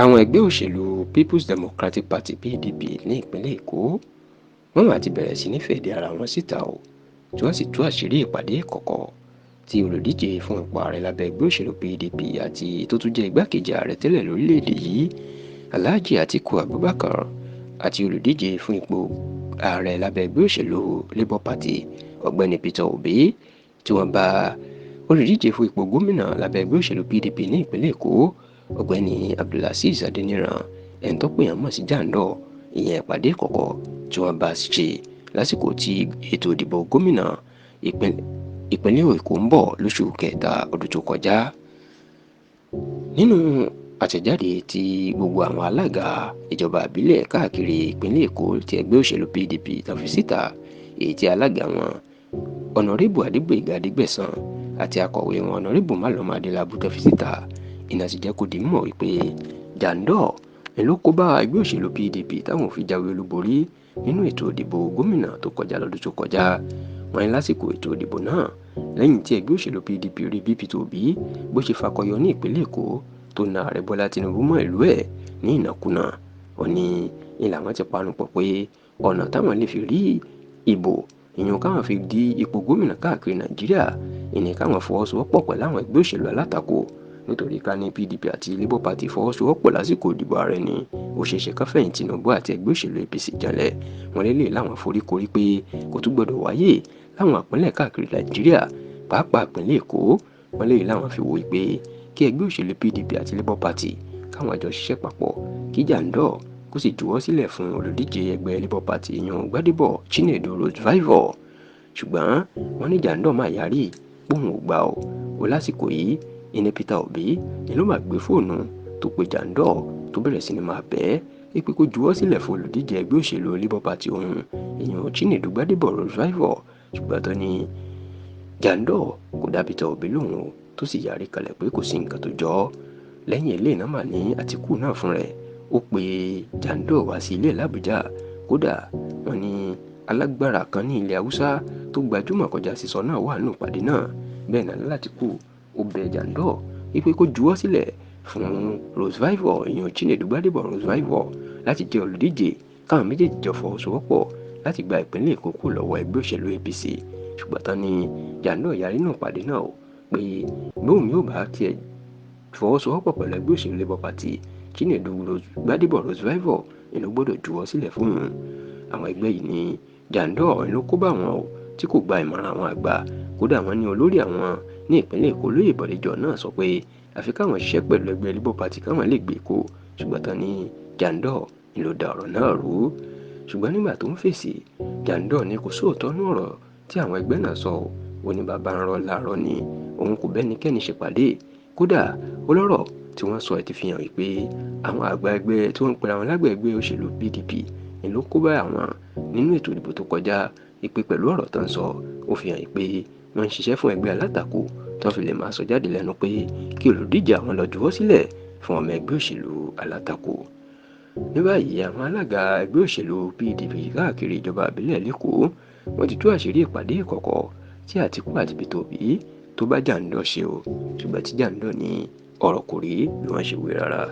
Àwọn ẹgbẹ́ òṣèlú People's Democratic Party (PDP) ní ìpínlẹ̀ Èkó wọ́n mà ti bẹ̀rẹ̀ sí ní fèdí ara wọn síta o, tí wọ́n sì tú àṣírí ìpàdé ìkọ̀kọ̀ tí olùdíje fún ipò ààrẹ lábẹ́ ẹgbẹ́ òṣèlú PDP àti tó tún jẹ́ igbákejì ààrẹ tẹ́lẹ̀ lórílẹ̀‐èdè yìí Alhaji Atiku Abubakar àti olùdíje fún ipò ààrẹ lábẹ́ ẹgbẹ́ òṣèlú Labour Party ọ̀gbẹ́ni Peter Obi tí wọ́n bá olùdíje fún ipò gómìnà lábẹ́ ẹgbẹ́ òṣèlú PDP ní ìpínlẹ̀ Èkó ọ̀gbẹ́ni Abdulazeez Adeniran ẹni tó pè yàn mọ̀ sí Jandor ìyẹn ìpàdé ìkọ̀kọ̀ tí wọ́n bá ṣe lásìkò tí ètò ìdìbò gómìnà ìpínlẹ̀ Èkó ń bọ̀ lóṣù kẹta ọdún tó kọjá. Nínú àtẹ̀jáde tí gbogbo àwọn alága ìjọba ìbílẹ̀ káàkiri ìpínlẹ̀ Èkó ti ẹgbẹ́ òṣèlú PDP tán fi síta, èyí tí alága wọn ọ̀nàrẹ́bù Adégbóyèga Adégbẹ̀san àti akọ̀wé wọn ọ̀nàrẹ́bù Maloma Adélábù tán fi síta, iná ti jẹ́ kó di mímọ̀ wípé Jandor ló kó bá ẹgbẹ́ òṣèlú PDP táwọn fi jáwé olúborí nínú ètò ìdìbò gómìnà tó kọjá lọ́dún tó kọjá. Wọ́n ní lásìkò ètò ìdìbò náà lẹ́yìn tí ẹgbẹ́ òṣèlú PDP rí bí Peter Obi bó ṣe fakọyọ ní ìpínlẹ̀ Èkó tó na ààrẹ Bọ́lá Tinubu mọ́ ìlú ẹ̀ ní ìnákúnà. Wọ́n ní ìlànà ti panupọ̀ pé ọ̀nà táwọn lè fi rí ìbò ìyẹn káwọn fi di ipò gómìnà káàkiri Nàìjíríà ìní káwọn fọwọ́sowọ́pọ̀ pẹ̀lú àwọn ẹgbẹ́ òṣèlú alátakò, nítorí ká ní PDP àti Labour Party fọwọ́sowọ́pọ̀ lásìkò ìdìbò ààrẹ ni ó ṣeé ṣe kán fẹ̀yìn Tinubu àti ẹgbẹ́ òṣèlú APC janlẹ̀. Wọ́n lélẹ̀ láwọn foríkorí pé kò tún gbọdọ̀ wáyé láwọn ìpínlẹ̀ káàkiri Nàìjíríà pàápàá ìpínlẹ̀ Èkó. Wọ́n lélẹ̀ láwọn fi wò pé kí ẹgbẹ́ òṣèlú PDP àti Labour Party káwọn àjọ ṣiṣẹ́ papọ̀ kí Jandor kó sì juwọ́ sílẹ̀ fún olùdíje ẹgbẹ́ Labour Party yan Gbádébọ̀ Chinedu Rose-Vivour. Ṣùgbọ́n wọ́n ní Jandor máa yarí póun ò gbà ó lásìkò yìí ìní Peter Obi ni ló máa gbé fóònù tó pe Jandor tó bẹ̀rẹ̀ sí ni máa bẹ̀ ẹ́ pé kó juwọ́ sílẹ̀ fún olùdíje ẹgbẹ́ òṣèlú Labour Party òun èèyàn Chinedu Gbádébọ̀ Rose-Vivour. Ṣùgbọ́n tó ní Jandor kò dá Peter Obi lóhùn o tó sì yarí kalẹ̀ pé kò sí nǹkan tó jọ ọ́. Lẹ́yìn eléyìí náà mà ní Àtíkù náà fún rẹ̀ ó pe Jandor wá sí ilé l'Àbújá. Kódà wọ́n ní alágbára kan ní ilẹ̀ Haúsá tó gbajúmọ̀ kọjá sísọ náà wà nínú ìpàdé náà. Bẹ́ẹ̀ náà l'Àtíkù ó bẹ Jandor wípé kó juwọ́ sílẹ̀ fún Rose-Vivour èèyàn Chinedu Gbádébọ̀ Rose-Vivour láti jẹ́ olùdíje káwọn méjèèjì jọ fọwọ́sowọ́pọ̀ láti gba ìpínlẹ̀ Èkó kúrò lọ́wọ́ ẹgbẹ́ òṣèlú APC. Ṣùgbọ́n tán ni Jandor yarí nínú ìpàdé náà o pé bóun yóò bá tiẹ̀ fọwọ́sowọ́pọ̀ pẹ̀lú ẹgbẹ́ òṣèlú Labour Party Chinedu Gbádébọ̀ Rose-Vivour ló gbọ́dọ̀ juwọ́ sílẹ̀ fún òun. Àwọn ẹgbẹ́ yìí ní Jandor ló kó bá wọn o tí kò gba ìmọ̀ràn àwọn àgbà. Kódà wọ́n ní olórí àwọn ní ìpínlẹ̀ Èkó Olóyè Bọ̀dé George náà sọ pé àfi káwọn ṣiṣẹ́ pẹ̀lú ẹgbẹ́ Labour Party káwọn lè gbé Èkó. Ṣùgbọ́n tán ni Jandor ló da ọ̀rọ̀ náà rú. Ṣùgbọ́n nígbà tó ń fèsì, Jandor ní kò sóòótọ́ nú ọ̀rọ̀ tí àwọn ẹgbẹ́ náà sọ ò ní bàbá ń rọ láàárọ̀ ni òun kò bẹ́nikẹ́ni ṣèpàdé. Kódà olọ́rọ̀ tí wọ́n sọ ẹ̀ ti fi hàn wípé àwọn àgbà ẹgbẹ́ tí wọ́n ń pera wọn lágbà ẹgbẹ́ òṣèlú PDP ni ló kó bá àwọn nínú ètò ìdìbò tó kọjá. Ìpè pẹ̀lú ọ̀rọ̀ tó ń sọ ó fi hàn pé wọ́n ń ṣiṣẹ́ fún ẹgbẹ́ alátakò tó fi lè máa sọ jáde lẹ́nu pé kí olùdíje àwọn lọ juwọ́ sílẹ̀ fún ọmọ ẹgbẹ́ òṣèlú alátakò. Ní báyìí àwọn alága ẹgbẹ́ òṣèlú PDP káàkiri ìjọba ìbílẹ̀ l'Èkó wọ́n ti tú àṣírí ìpàdé ìkọ̀kọ̀ tí Àtíkù àti Peter Obi tó bá Jandor ṣe o. Ṣùgbọ́n tí Jandor ní ọ̀rọ̀ kò rí bí wọ́n ṣe wí rárá.